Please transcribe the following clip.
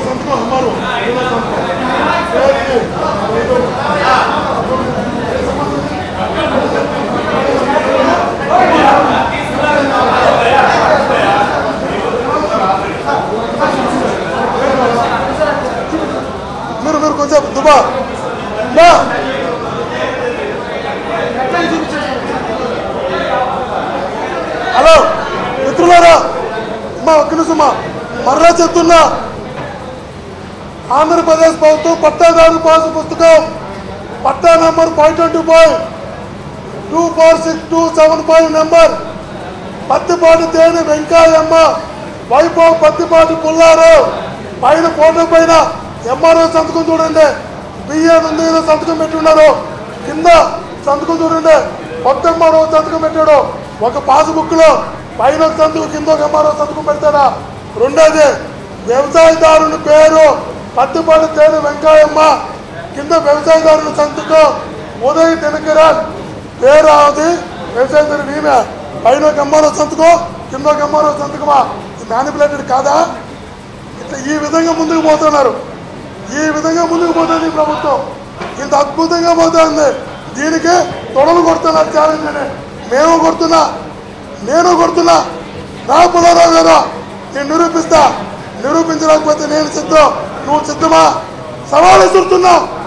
संतको हमारो मेरे को जब दुबा హలో మిత్రులారా మా ఒక్క నిమిషమా మర్రా చెప్తున్నా ఆంధ్రప్రదేశ్ ప్రభుత్వం పట్టాదారు పాసు పుస్తకం పట్టా నంబర్ 525 నెంబర్ పత్తిపాటి తేని వెంకాయమ్మ వైభవ్ పత్తిపాటి పుల్లారావు పైన ఫోటో పైన ఎంఆర్ఓ సంతకం చూడండి బియ్యం ఉంది సంతకం పెట్టున్నారు కింద సంతకం చూడండి కొత్త ఎంఆర్ఓ సంతకం పెట్టాడు ఒక పాస్బుక్ లో పైన సంతకం కింద ఒక ఎంఆర్ఓ సంతకం పెడతాడా రెండోది వ్యవసాయదారుని పేరు పత్తిపాటి తేని వెంకాయమ్మ కింద వ్యవసాయదారుని సంతకం ఉదయ్ దినకరన్ పేరు అది వ్యవసాయదారు వీమే పైన ఒక ఎంఆర్ఓ సంతకం కింద ఒక ఎంఆర్ఓ సంతకమా మ్యానిపులేటెడ్ కాదా ఇట్లా ఈ విధంగా ముందుకు పోతున్నారు ఈ విధంగా ముందుకు పోతుంది ఈ ప్రభుత్వం ఇంత అద్భుతంగా పోతుంది దీనికి తొడలు కొడుతున్నారు ఛాలెంజ్ అని నేను కొడుతున్నా నా పుల్లారావు గారు నేను నిరూపిస్తా నిరూపించలేకపోతే నేను సిద్ధం నువ్వు సిద్ధమా సవాలు ఎదురుతున్నావు